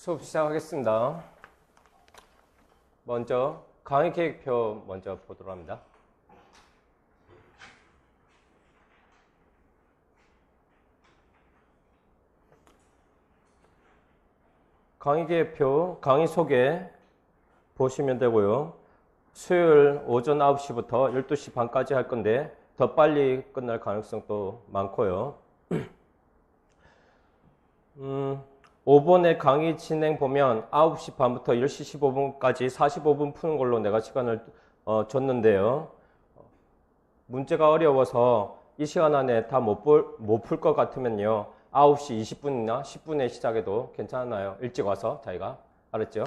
수업 시작하겠습니다. 먼저 강의 계획표 먼저 보도록 합니다. 강의 계획표, 강의 소개 보시면 되고요. 수요일 오전 9시부터 12시 반까지 할 건데 더 빨리 끝날 가능성도 많고요. 5번의 강의 진행 보면 9시 반부터 10시 15분까지 45분 푸는 걸로 내가 시간을 줬는데요. 문제가 어려워서 이 시간 안에 다 못 풀 것 같으면요. 9시 20분이나 10분에 시작해도 괜찮아요. 일찍 와서 자기가. 알았죠?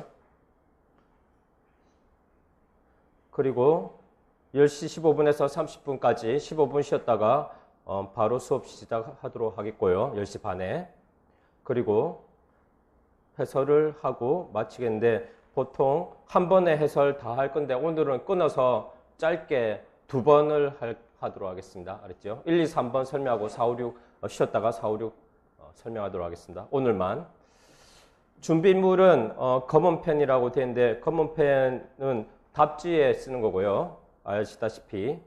그리고 10시 15분에서 30분까지 15분 쉬었다가 바로 수업 시작하도록 하겠고요. 10시 반에. 그리고 해설을 하고 마치겠는데 보통 한 번에 해설 다 할 건데 오늘은 끊어서 짧게 2번을 하도록 하겠습니다. 알았죠? 1, 2, 3번 설명하고 4, 5, 6 쉬었다가 4, 5, 6 설명하도록 하겠습니다. 오늘만. 준비물은 검은펜이라고 되어 있는데 검은펜은 답지에 쓰는 거고요. 아시다시피.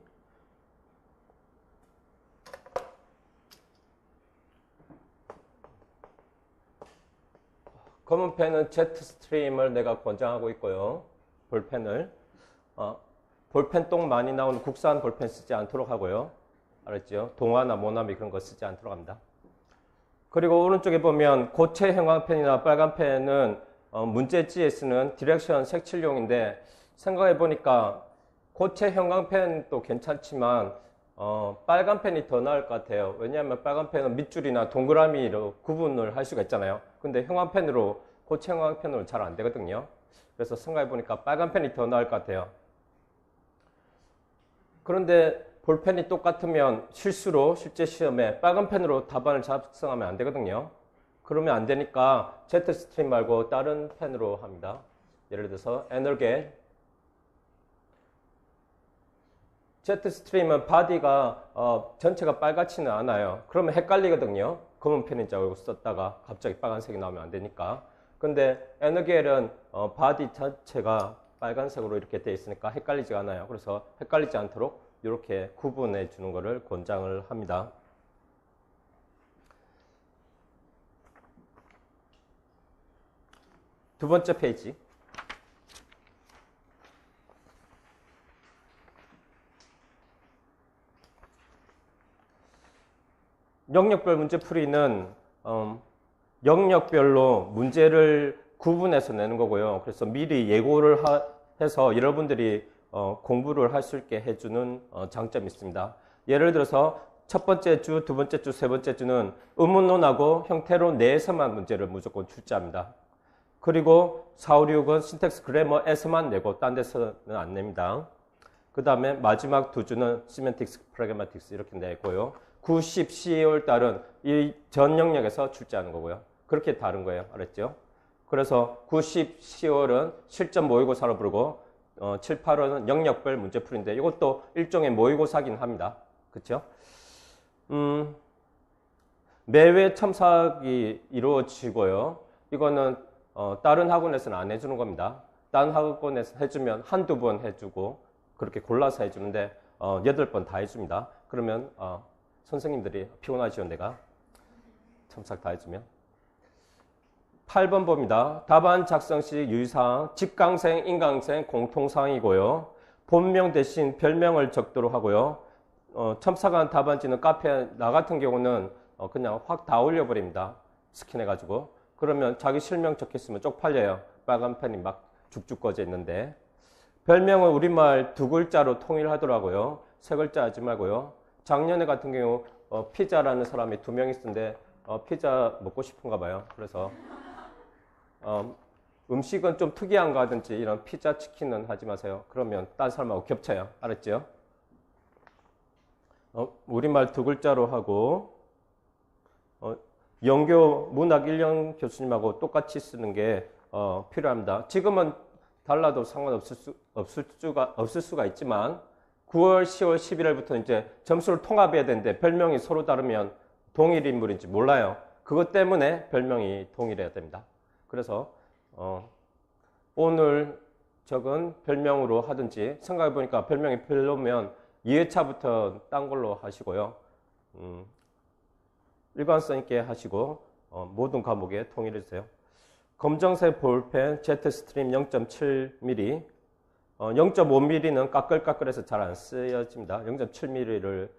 검은펜은 제트스트림을 내가 권장하고 있고요. 볼펜을. 볼펜 똥 많이 나오는 국산 볼펜 쓰지 않도록 하고요. 알았죠? 동화나 모나미 그런 거 쓰지 않도록 합니다. 그리고 오른쪽에 보면 고체 형광펜이나 빨간 펜은 문제지에 쓰는 디렉션 색칠용인데 생각해 보니까 고체 형광펜도 괜찮지만 빨간 펜이 더 나을 것 같아요. 왜냐하면 빨간 펜은 밑줄이나 동그라미로 구분을 할 수가 있잖아요. 근데 형광펜으로 고체 형광펜으로 잘 안 되거든요. 그래서 생각해 보니까 빨간 펜이 더 나을 것 같아요. 그런데 볼펜이 똑같으면 실수로 실제 시험에 빨간 펜으로 답안을 작성하면 안 되거든요. 그러면 안 되니까 제트스트림 말고 다른 펜으로 합니다. 예를 들어서 에너겔. 제트스트림은 바디가 전체가 빨갛지는 않아요. 그러면 헷갈리거든요. 검은 펜인 줄 알고 썼다가 갑자기 빨간색이 나오면 안 되니까. 근데 에너겔은 바디 자체가 빨간색으로 이렇게 되어 있으니까 헷갈리지 않아요. 그래서 헷갈리지 않도록 이렇게 구분해 주는 것을 권장을 합니다. 두 번째 페이지. 영역별 문제풀이는 영역별로 문제를 구분해서 내는 거고요. 그래서 미리 예고를 해서 여러분들이 공부를 할 수 있게 해주는 장점이 있습니다. 예를 들어서 첫 번째 주, 두 번째 주, 세 번째 주는 의문론하고 형태로 내에서만 문제를 무조건 출제합니다. 그리고 4, 5, 6은 신텍스 그래머에서만 내고 딴 데서는 안 냅니다. 그 다음에 마지막 두 주는 시멘틱스, 프라그마틱스 이렇게 내고요. 9, 10, 12월 달은 이 전 영역에서 출제하는 거고요. 그렇게 다른 거예요. 알았죠? 그래서 9, 10, 10월은 실전 모의고사로 부르고 7, 8월은 영역별 문제풀이인데 이것도 일종의 모의고사긴 합니다. 그렇죠? 매회 첨삭이 이루어지고요. 이거는 다른 학원에서는 안 해주는 겁니다. 다른 학원에서 해주면 한두 번 해주고 그렇게 골라서 해주는데 8번 다 해줍니다. 그러면 선생님들이 피곤하죠, 내가. 첨삭 다 해주면. 8번 봅니다. 답안 작성 시 유의사항, 직강생, 인강생 공통사항이고요. 본명 대신 별명을 적도록 하고요. 첨삭한 답안지는 카페 나 같은 경우는 그냥 확 다 올려버립니다. 스캔해가지고. 그러면 자기 실명 적혔으면 쪽팔려요. 빨간 펜이 막 죽죽 꺼져 있는데. 별명은 우리말 2글자로 통일하더라고요. 3글자 하지 말고요. 작년에 같은 경우 피자라는 사람이 2명 있었는데 피자 먹고 싶은가 봐요. 그래서 음식은 좀 특이한 거 하든지 이런 피자, 치킨은 하지 마세요. 그러면 딴 사람하고 겹쳐요. 알았죠? 우리말 2글자로 하고 영교 문학 1년 교수님하고 똑같이 쓰는 게 필요합니다. 지금은 달라도 없을 수가 있지만 9월, 10월, 11월부터 이제 점수를 통합해야 되는데 별명이 서로 다르면 동일 인물인지 몰라요. 그것 때문에 별명이 동일해야 됩니다. 그래서 오늘 적은 별명으로 하든지 생각해보니까 별명이 별로면 2회차부터 딴 걸로 하시고요. 일관성 있게 하시고 모든 과목에 통일해주세요. 검정색 볼펜 제트스트림 0.7mm 0.5mm는 까끌까끌해서 잘 안 쓰여집니다. 0.7mm를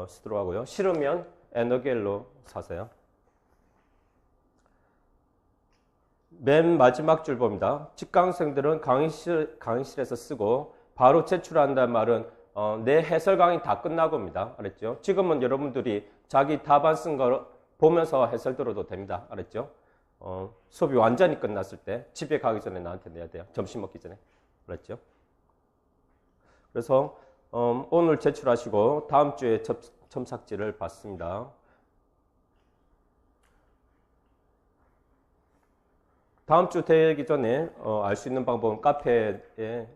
쓰도록 하고요. 싫으면 에너겔로 사세요. 맨 마지막 줄 봅니다. 직강생들은 강의실에서 쓰고 바로 제출한다는 말은 내 해설 강의 다 끝나고입니다. 알았죠? 지금은 여러분들이 자기 답안 쓴 거 보면서 해설 들어도 됩니다. 알았죠? 수업이 완전히 끝났을 때 집에 가기 전에 나한테 내야 돼요. 점심 먹기 전에. 알았죠? 그래서 오늘 제출하시고 다음 주에 첨삭지를 받습니다. 다음 주 되기 전에 알 수 있는 방법은 카페에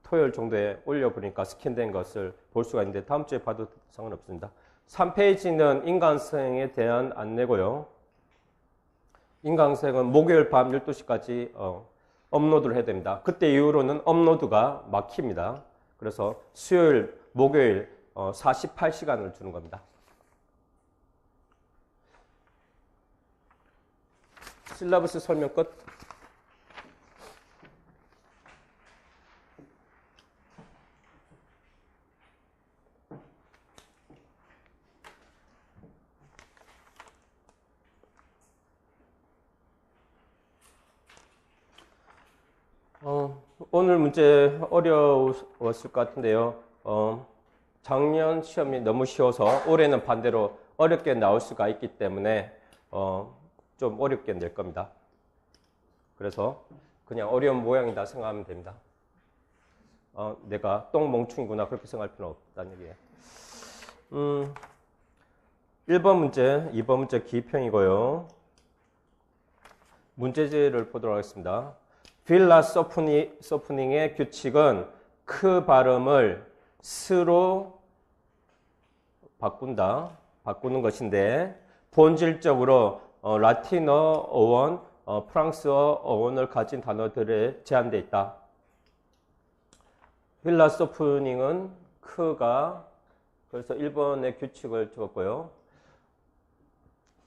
토요일 정도에 올려보니까 스캔된 것을 볼 수가 있는데 다음 주에 봐도 상관없습니다. 3페이지는 인강생에 대한 안내고요. 인강생은 목요일 밤 12시까지 업로드를 해야 됩니다. 그때 이후로는 업로드가 막힙니다. 그래서 수요일, 목요일 48시간을 주는 겁니다. 실라버스 설명 끝. 오늘 문제 어려웠을 것 같은데요. 작년 시험이 너무 쉬워서 올해는 반대로 어렵게 나올 수가 있기 때문에 좀 어렵게 낼 겁니다. 그래서 그냥 어려운 모양이다 생각하면 됩니다. 내가 똥멍충이구나 그렇게 생각할 필요는 없다는 얘기예요. 1번 문제, 2번 문제 기평이고요. 문제지를 보도록 하겠습니다. 필라 소프닝의 규칙은 크 발음을 스로 바꾸는 것인데 본질적으로 라틴어 어원, 프랑스어 어원을 가진 단어들에 제한되어 있다. 필라 소프닝은 크가 그래서 1번의 규칙을 적었고요.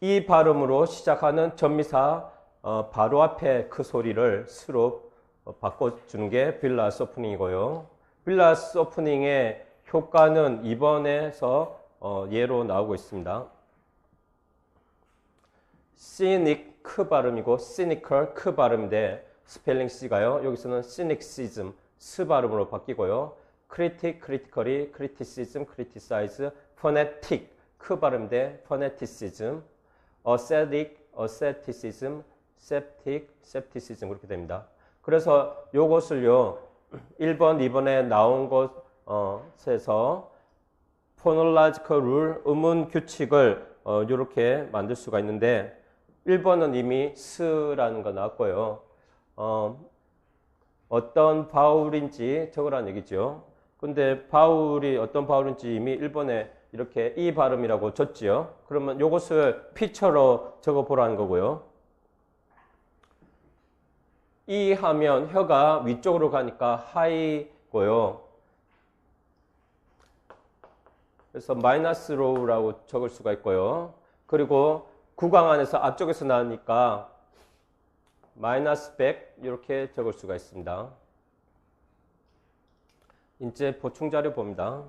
이 발음으로 시작하는 전미사 바로 앞에 그 소리를 스로 바꿔주는 게 빌라스 오프닝이고요. 빌라스 오프닝의 효과는 2번에서 예로 나오고 있습니다. cynic 크 발음이고 cynical 크 발음인데 스펠링 C가요. 여기서는 cynicism 스 발음으로 바뀌고요. critic, critically, criticism, criticize, phonetic 크 발음인데 phoneticism, ascetic, asceticism, septic, septicism 그렇게 됩니다. 그래서 요것을요 1번, 2번에 나온 것에서 phonological rule, 음운 규칙을 이렇게 만들 수가 있는데 1번은 이미 스라는 거 나왔고요. 어떤 바울인지 적으라는 얘기죠. 근데 바울이 어떤 바울인지 이미 1번에 이렇게 이 발음이라고 줬지요. 그러면 요것을 피처로 적어보라는 거고요. 이 하면 혀가 위쪽으로 가니까 하이고요. 그래서 마이너스 로우라고 적을 수가 있고요. 그리고 구강 안에서 앞쪽에서 나오니까 마이너스 100 이렇게 적을 수가 있습니다. 이제 보충 자료 봅니다.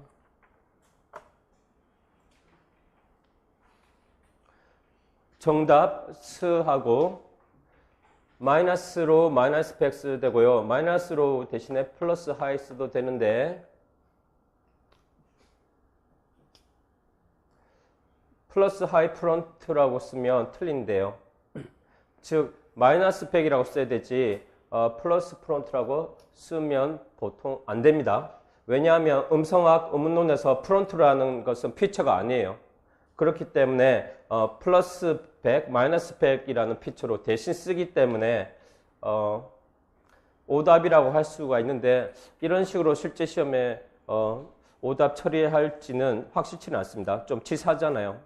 정답 스하고 마이너스로 마이너스 100 써도 되고요. 마이너스로 대신에 플러스 하이 써도 되는데 플러스 하이 프론트라고 쓰면 틀린데요. 즉 마이너스 100이라고 써야 되지 플러스 프론트라고 쓰면 보통 안 됩니다. 왜냐하면 음성학 음운론에서 프론트라는 것은 피처가 아니에요. 그렇기 때문에 플러스 100, 마이너스 100이라는 피처로 대신 쓰기 때문에 오답이라고 할 수가 있는데 이런 식으로 실제 시험에 오답 처리할지는 확실치는 않습니다. 좀 치사하잖아요.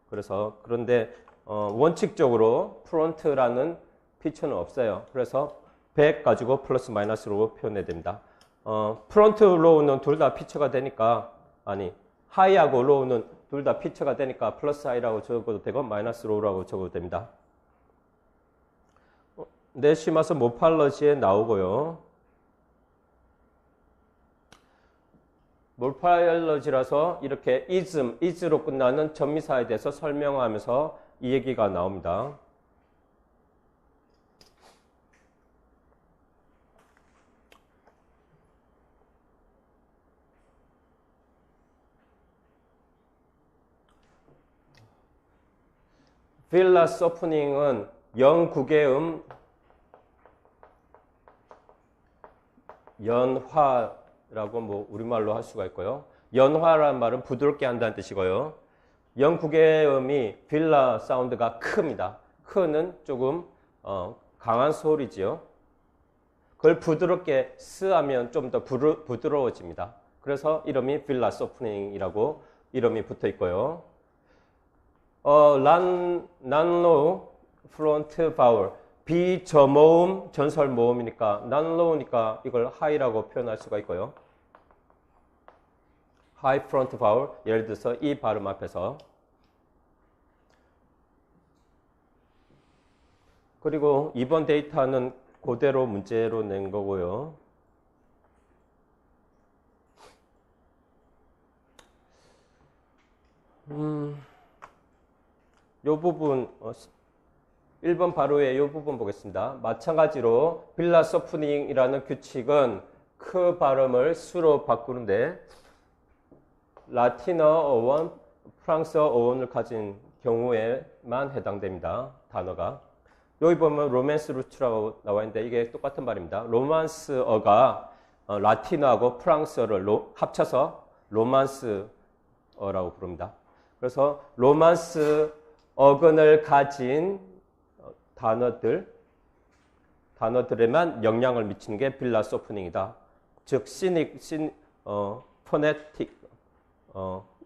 그래서 그런데 원칙적으로 프론트라는 피처는 없어요. 그래서 100 가지고 플러스 마이너스로 표현해야 됩니다. 프론트 로우는 둘 다 피처가 되니까, 아니, 하이하고 로우는 둘 다 피처가 되니까 플러스 하이라고 적어도 되고 마이너스 로우라고 적어도 됩니다. 내쉬마서 모팔러지에 나오고요. 모팔러지라서 이렇게 is로 끝나는 전미사에 대해서 설명하면서 이 얘기가 나옵니다. 필라스 오프닝은 영국의 연화라고 뭐 우리말로 할 수가 있고요. 연화란 말은 부드럽게 한다는 뜻이고요. 영국의 음이 빌라 사운드가 크입니다. 크는 조금 강한 소리지요. 그걸 부드럽게 스하면 좀 더 부드러워집니다. 그래서 이름이 필라스 오프닝이라고 이름이 붙어 있고요. 난로우 프론트 바울 비저모음 전설 모음이니까 난로우니까 이걸 하이라고 표현할 수가 있고요. 하이 프론트 바울 예를 들어서 이 발음 앞에서 그리고 이번 데이터는 그대로 문제로 낸 거고요. 요 부분 1번 바로의 요 부분 보겠습니다. 마찬가지로 필라스 오프닝이라는 규칙은 크 발음을 수로 바꾸는데 라틴어 어원, 프랑스어 어원을 가진 경우에만 해당됩니다. 단어가. 여기 보면 로맨스 루트라고 나와 있는데 이게 똑같은 말입니다. 로만스어가 라틴어하고 프랑스어를 합쳐서 로만스어라고 부릅니다. 그래서 로만스 어근을 가진 단어들에만 영향을 미치는 게 필라스 오프닝이다. 즉, 포네틱,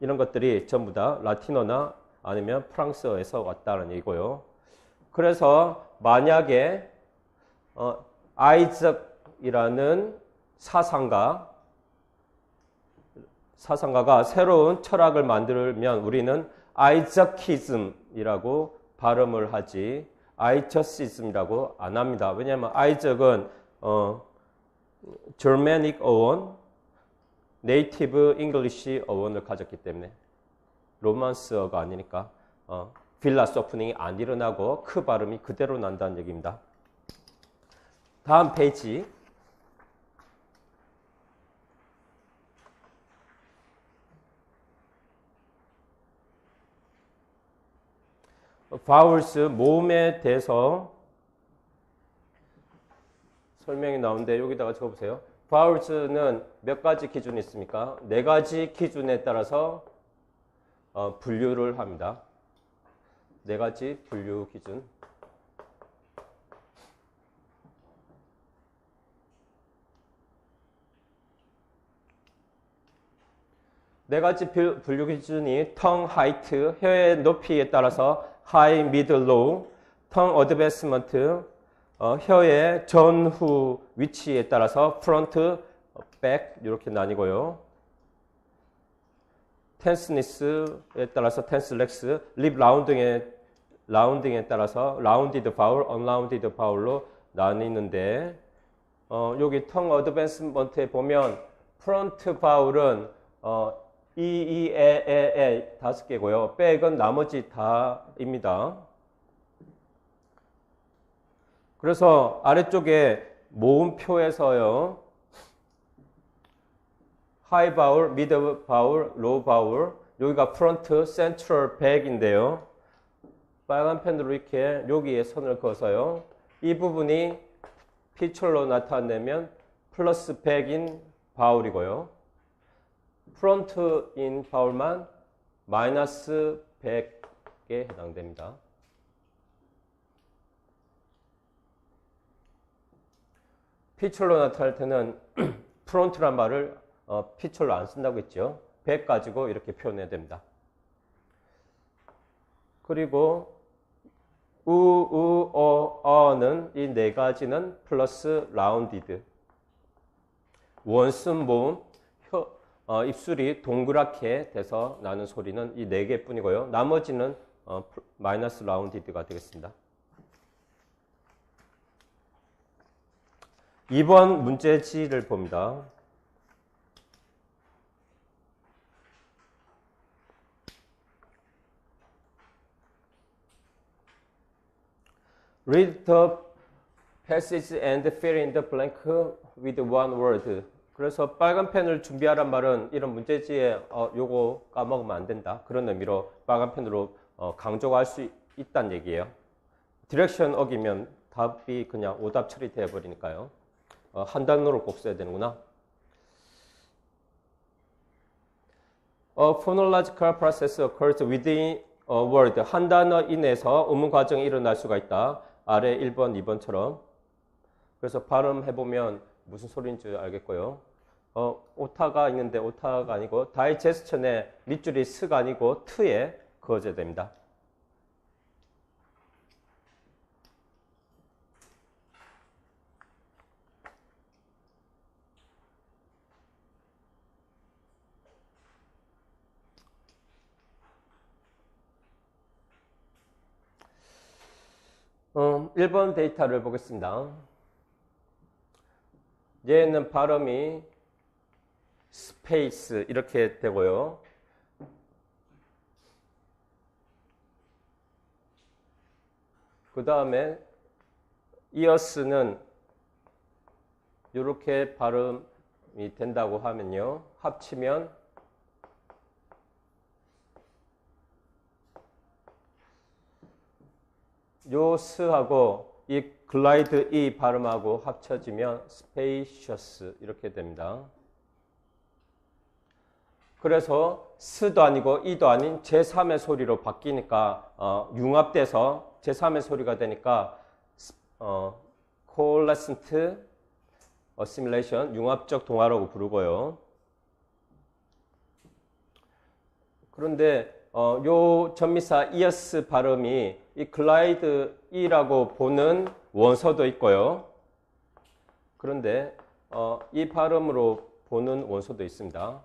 이런 것들이 전부 다 라틴어나 아니면 프랑스어에서 왔다는 얘기고요. 그래서 만약에 아이작이라는 사상가가 새로운 철학을 만들면 우리는 아이자키즘이라고 발음을 하지 아이저시즘이라고 안 합니다. 왜냐하면 아이작은 Germanic 어원, 네이티브 잉글리시 어원을 가졌기 때문에 로만스어가 아니니까 필라스 오프닝이 안 일어나고 그 발음이 그대로 난다는 얘기입니다. 다음 페이지. 바울스 모음에 대해서 설명이 나오는데 여기다가 적어보세요. 바울스는 몇 가지 기준이 있습니까? 4가지 기준에 따라서 분류를 합니다. 4가지 분류 기준. 네 가지 분류 기준이 텅 하이트, 혀의 높이에 따라서 하이, 미들, 로우, 텅 어드밴스먼트, 혀의 전후 위치에 따라서 프론트, 백 이렇게 나뉘고요. 텐스니스에 따라서 텐스렉스, 립 라운딩에 따라서 라운디드 바울, 언라운디드 바울로 나뉘는데 여기 텅 어드밴스먼트에 보면 프론트 바울은 에 5개고요. 백은 나머지 다입니다. 그래서 아래쪽에 모음표에서요. 하이 바울, 미드 바울, 로우 바울 여기가 프론트, 센트럴, 백인데요. 빨간 펜으로 이렇게 여기에 선을 그어서요. 이 부분이 피처로 나타내면 플러스 100인 바울이고요. 프론트인 바울만 마이너스 100에 해당됩니다. 피처로 나타날 때는 프론트란 말을 피처로 안 쓴다고 했죠. 100 가지고 이렇게 표현해야 됩니다. 그리고 어는 이 네 가지는 플러스 라운디드. 원순 모음, 입술이 동그랗게 돼서 나는 소리는 이 네 개뿐이고요. 나머지는 마이너스 라운디드가 되겠습니다. 2번 문제지를 봅니다. Read the passage and fill in the blank with one word. 그래서 빨간 펜을 준비하란 말은 이런 문제지에 요거 까먹으면 안 된다. 그런 의미로 빨간 펜으로 강조가 할 수 있다는 얘기예요. 디렉션 어기면 답이 그냥 오답 처리돼 버리니까요. 한 단어로 꼭 써야 되는구나. A phonological process occurs within a word. 한 단어 이내에서 음운 과정이 일어날 수가 있다. 아래 1번, 2번처럼. 그래서 발음해보면 무슨 소리인지 알겠고요. 오타가 있는데 오타가 아니고 다이제스천의 밑줄이 스가 아니고 트에 그어져야 됩니다. 어, 1번 데이터를 보겠습니다. 얘는 발음이 스페이스 이렇게 되고요. 그 다음에 이어스는 이렇게 발음이 된다고 하면요. 합치면 요 스하고 이 글라이드 이 발음하고 합쳐지면 spacious 이렇게 됩니다. 그래서 스도 아니고 이도 아닌 제3의 소리로 바뀌니까 융합돼서 제3의 소리가 되니까 coalescent assimilation 융합적 동화라고 부르고요. 그런데 요 전미사 이어스 발음이 이 글라이드 이라고 보는 원서도 있고요. 그런데 이 발음으로 보는 원서도 있습니다.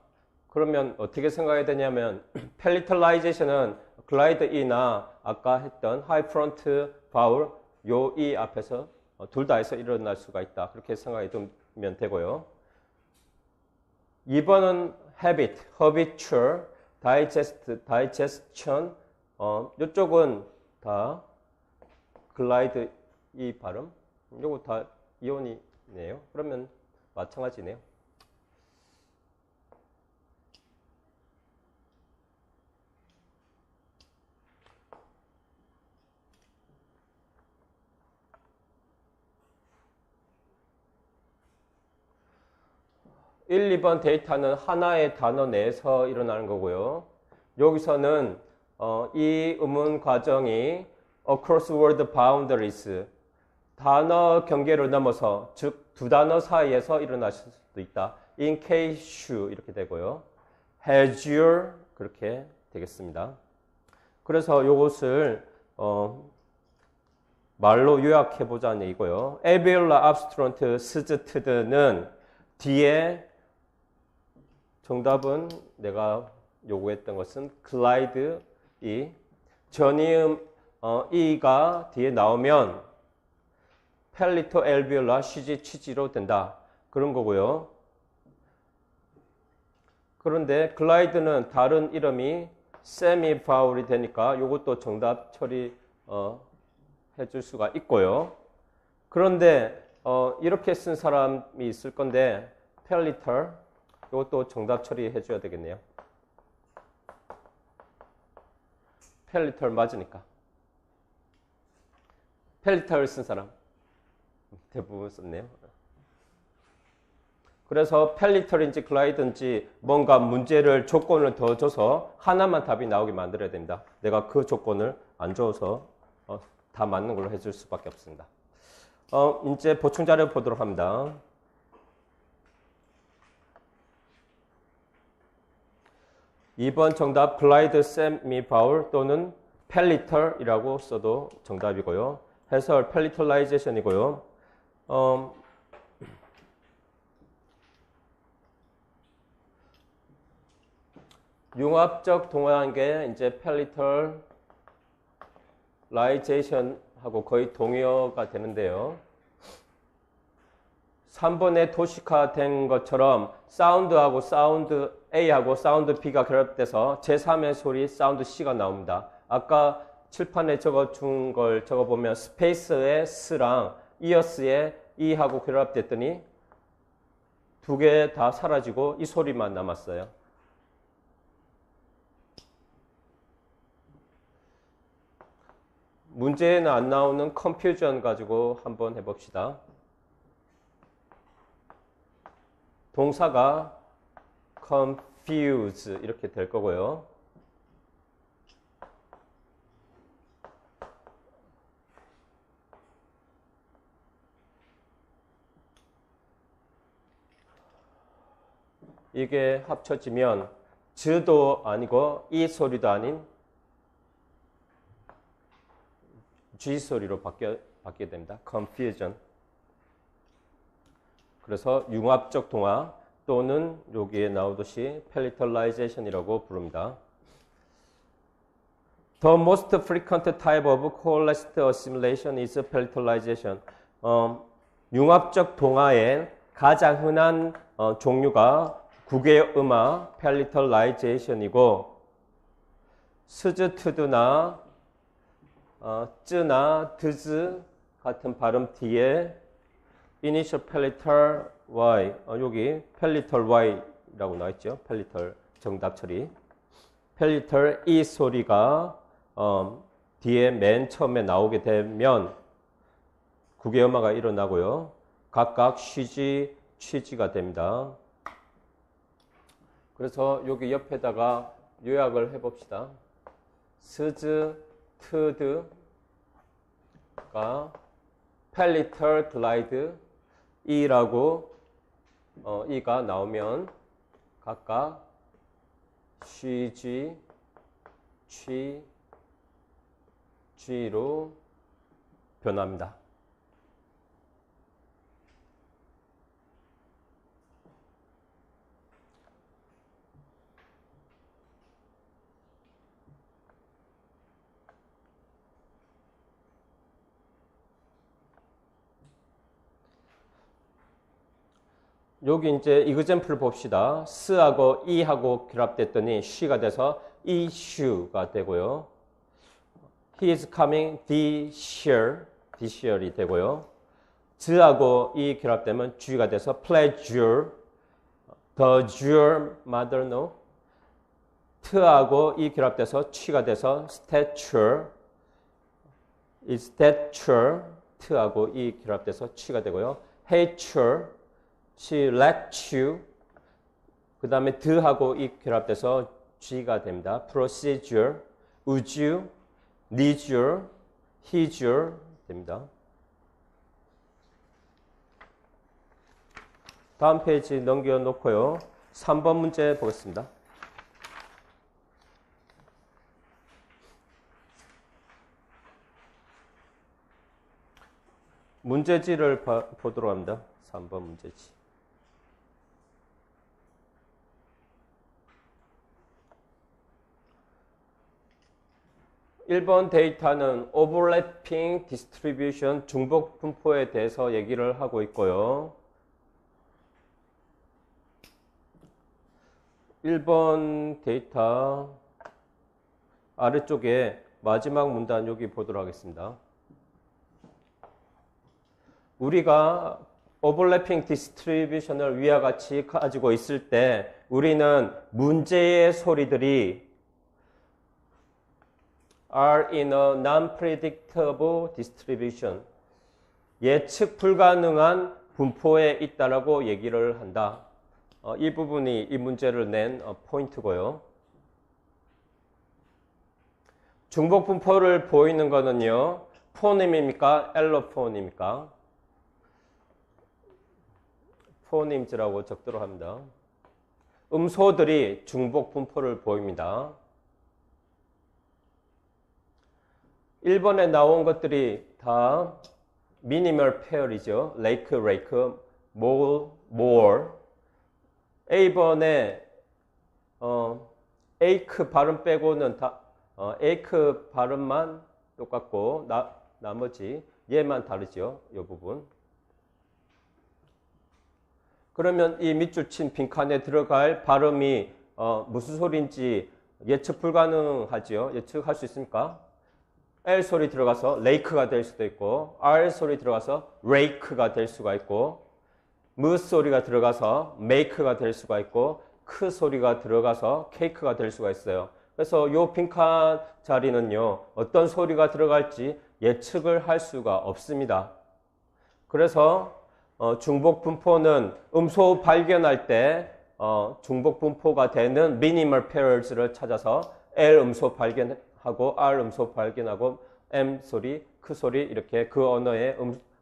그러면 어떻게 생각해야 되냐면 펠리털라이제이션은 글라이드 이나 아까 했던 하이 프론트 바울 요 이 앞에서 둘 다 해서 일어날 수가 있다. 그렇게 생각해 두면 되고요. 2번은 habit, habitual, digest, digestion 이쪽은 다 글라이드 이 발음 요거 다 이온이네요. 그러면 마찬가지네요. (1, 2번) 데이터는 하나의 단어 내에서 일어나는 거고요. 여기서는 이 음운 과정이 across word boundaries 단어 경계를 넘어서 즉 두 단어 사이에서 일어날 수도 있다. in case you 이렇게 되고요. has your 그렇게 되겠습니다. 그래서 이것을 말로 요약해 보자는 얘기고요. alveolar obstruent sstd는 뒤에 정답은 내가 요구했던 것은 글라이드 이 전이음 이가 뒤에 나오면 펠리토 엘비올라 쉬지 취지로 된다. 그런 거고요. 그런데 글라이드는 다른 이름이 세미 바울이 되니까 이것도 정답 처리 해줄 수가 있고요. 그런데 이렇게 쓴 사람이 있을 건데 펠리터 이것도 정답 처리해 줘야 되겠네요. 펠리터 맞으니까. 펠리터를 쓴 사람 대부분 썼네요. 그래서 펠리터인지 글라이드인지 뭔가 문제를 조건을 더 줘서 하나만 답이 나오게 만들어야 됩니다. 내가 그 조건을 안 줘서 다 맞는 걸로 해줄 수밖에 없습니다. 이제 보충 자료 보도록 합니다. 2번 정답 글라이드 세미 바울 또는 펠리털이라고 써도 정답이고요. 해설 펠리털라이제이션이고요. 융합적 동화한 게 이제 펠리털라이제이션하고 거의 동의어가 되는데요. 3번에 도식화된 것처럼 사운드하고 사운드 A하고 사운드 B가 결합돼서 제3의 소리 사운드 C가 나옵니다. 아까 칠판에 적어준 걸 적어보면 스페이스의 S랑 이어스의 E하고 결합됐더니 두 개 다 사라지고 이 소리만 남았어요. 문제에는 안 나오는 컨퓨전 가지고 한번 해봅시다. 동사가 confuse 이렇게 될 거고요. 이게 합쳐지면 즈도 아니고 이 소리도 아닌 G 소리로 바뀌게 됩니다. confusion. 그래서 융합적 동화 또는 여기에 나오듯이 펠리털라이제이션이라고 부릅니다. The most frequent type of coalesced assimilation is 펠리털라이제이션. 융합적 동화의 가장 흔한 종류가 국외 음화 펠리털라이제이션이고 스즈트드나 쯔나 드즈 같은 발음 뒤에 initial palatal Y 여기 palatal Y라고 나와 있죠. palatal 정답 처리. palatal E 소리가 뒤에 맨 처음에 나오게 되면 국외음화가 일어나고요. 각각 쉬지, 취지가 됩니다. 그래서 여기 옆에다가 요약을 해봅시다. 스즈, 트드가 palatal glide E라고 E가 나오면 각각 쉬지, 취, G로 변합니다. 여기 이제 example 봅시다. 스하고 이하고 결합됐더니 she가 돼서 issue가 되고요. He is coming this year이 되고요. z하고 이 결합되면 G가 돼서 pleasure, does your mother know? t하고 이 결합돼서 취가 돼서 stature, is stature, t하고 이 결합돼서 취가 되고요. hature, she lets you, 그 다음에 드하고 이 결합돼서 G가 됩니다. procedure, would you, needs your, he's your 됩니다. 다음 페이지 넘겨놓고요. 3번 문제 보겠습니다. 문제지를 보도록 합니다. 3번 문제지. 1번 데이터는 overlapping distribution, 중복 분포에 대해서 얘기를 하고 있고요. 1번 데이터 아래쪽에 마지막 문단 여기 보도록 하겠습니다. 우리가 overlapping distribution을 위와 같이 가지고 있을 때 우리는 문제의 소리들이 are in a non-predictable distribution, 예측 불가능한 분포에 있다라고 얘기를 한다. 이 부분이 이 문제를 낸 포인트고요. 중복 분포를 보이는 거는요, 포넴입니까? 엘로포넴입니까? 포넴즈라고 적도록 합니다. 음소들이 중복 분포를 보입니다. 1번에 나온 것들이 다 미니멀 페어이죠. 레이크, 레이크, more. A번에 에이크 발음 빼고는 다 에이크 발음만 똑같고 나머지 얘만 다르죠. 이 부분. 그러면 이 밑줄 친 빈칸에 들어갈 발음이 무슨 소리인지 예측 불가능하죠. 예측할 수 있습니까? L 소리 들어가서 레이크가 될 수도 있고 R 소리 들어가서 레이크가 될 수가 있고 무 소리가 들어가서 메이크가 될 수가 있고 크 소리가 들어가서 케이크가 될 수가 있어요. 그래서 이 빈칸 자리는요. 어떤 소리가 들어갈지 예측을 할 수가 없습니다. 그래서 중복 분포는 음소 발견할 때 중복 분포가 되는 minimal pairs를 찾아서 L 음소 발견하고 R 음소 발견하고 M 소리, 크 소리 이렇게 그 언어의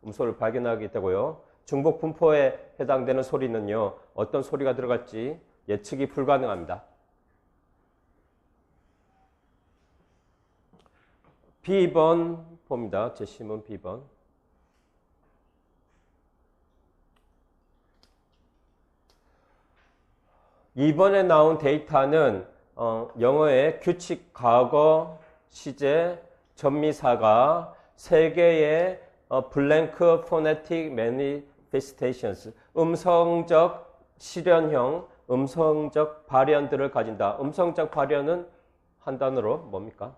음소를 발견하게 되고요. 중복 분포에 해당되는 소리는요. 어떤 소리가 들어갈지 예측이 불가능합니다. B번 봅니다. 제시문 B번. 이번에 나온 데이터는 영어의 규칙 과거 시제 전미사가 세 개의 블랭크 포네틱 매니페스테이션스 음성적 실현형 음성적 발현들을 가진다. 음성적 발현은 한 단어로 뭡니까?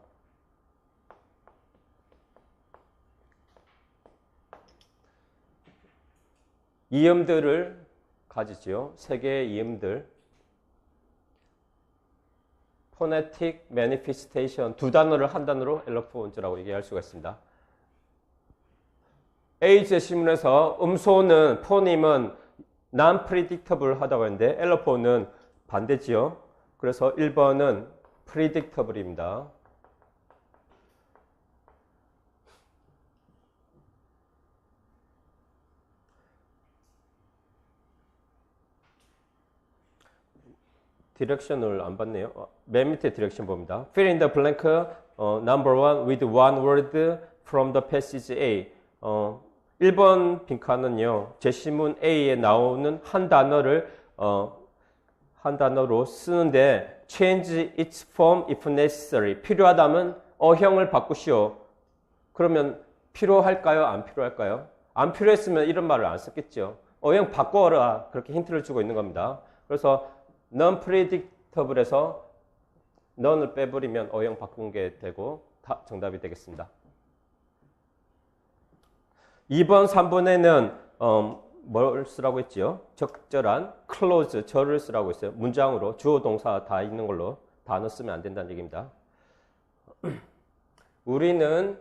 이음들을 가지지요. 세 개의 이음들. 포네틱 매니페스테이션 두 단어를 한 단어로 엘로폰즈라고 얘기할 수가 있습니다. A 제시문에서 음소는 포님은 non-predictable 하다고 했는데 엘로폰은 반대지요. 그래서 1번은 predictable입니다. 디렉션을 안 봤네요. 맨 밑에 디렉션 봅니다. Fill in the blank number one with one word from the passage A. 1번 빈칸은요. 제시문 A에 나오는 한 단어를 한 단어로 쓰는데 change its form if necessary. 필요하다면 어형을 바꾸시오. 그러면 필요할까요? 안 필요할까요? 안 필요했으면 이런 말을 안 썼겠죠. 어형 바꿔라. 그렇게 힌트를 주고 있는 겁니다. 그래서 non-predictable에서 none을 빼버리면 어형 바꾼 게 되고 정답이 되겠습니다. 2번, 3번에는 뭘 쓰라고 했지요? 적절한 clause, 절을 쓰라고 했어요. 문장으로 주어, 동사 다 있는 걸로 단어 쓰면 안 된다는 얘기입니다. 우리는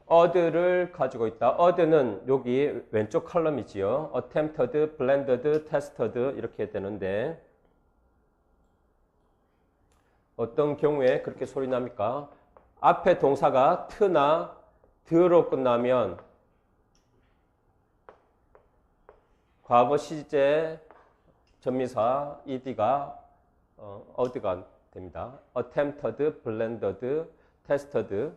어드를 가지고 있다. 어드는 여기 왼쪽 칼럼이지요. attempted, blended, tested 이렇게 되는데 어떤 경우에 그렇게 소리 납니까? 앞에 동사가 t나 드로 끝나면 과거 시제 전미사 ed가 어드가 됩니다. attempted, blended, tested.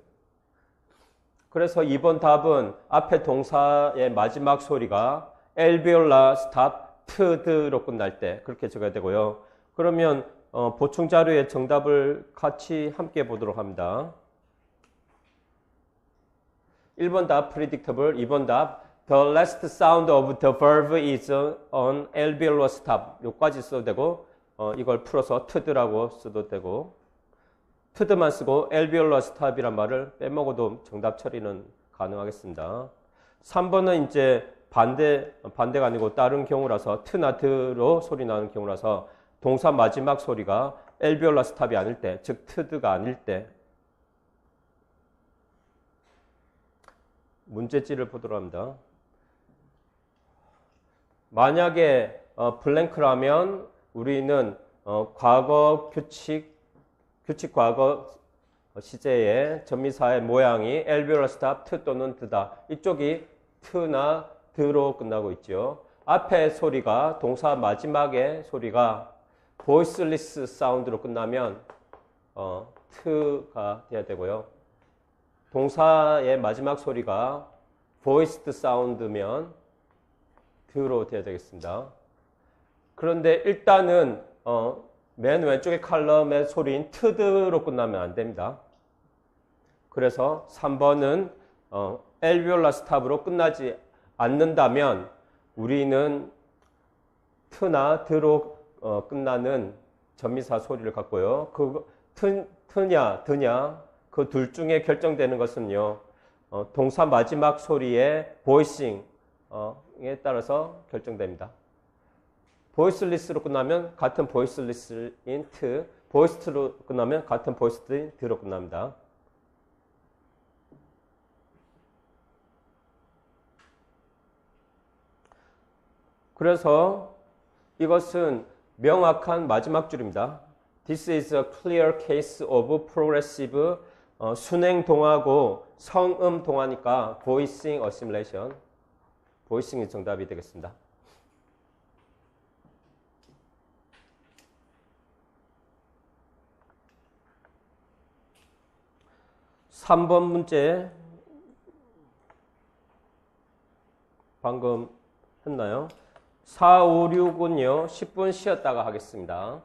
그래서 2번 답은 앞에 동사의 마지막 소리가 alveolar stop, ted로 끝날 때 그렇게 적어야 되고요. 그러면 보충 자료의 정답을 같이 함께 보도록 합니다. 1번 답 predictable, 2번 답 the last sound of the verb is on alveolar stop. 요까지 써도 되고 이걸 풀어서 ted라고 써도 되고 ted만 쓰고 alveolar stop이란 말을 빼먹어도 정답 처리는 가능하겠습니다. 3번은 이제 반대가 아니고 다른 경우라서 t나 드로 소리 나는 경우라서 동사 마지막 소리가 alveolar stop이 아닐 때, 즉 ted가 아닐 때 문제지를 보도록 합니다. 만약에 블랭크라면 우리는 과거 규칙 과거 시제의 전미사의 모양이 alveolar stop, t 또는 드다. 이쪽이 t나 드로 끝나고 있죠. 앞에 소리가 동사 마지막에 소리가 voiceless sound로 끝나면 t가 돼야 되고요. 동사의 마지막 소리가 voiced sound면 t로 돼야 되겠습니다. 그런데 일단은 맨 왼쪽의 칼럼의 소리인 t드로 끝나면 안 됩니다. 그래서 3번은 alveolar stop으로 끝나지 않는다면 우리는 t나 드로 끝나는 전미사 소리를 갖고요. 트냐 드냐 그 둘 중에 결정되는 것은요. 동사 마지막 소리의 voicing에 따라서 결정됩니다. voiceless로 끝나면 같은 voiceless인 t, voiced로 끝나면 같은 voiced인 d로 끝납니다. 그래서 이것은 명확한 마지막 줄입니다. This is a clear case of progressive 순행 동화고 성음 동화니까 voicing assimilation. voicing이 정답이 되겠습니다. (3번) 문제 방금 했나요? 4, 5, 6은요 10분 쉬었다가 하겠습니다.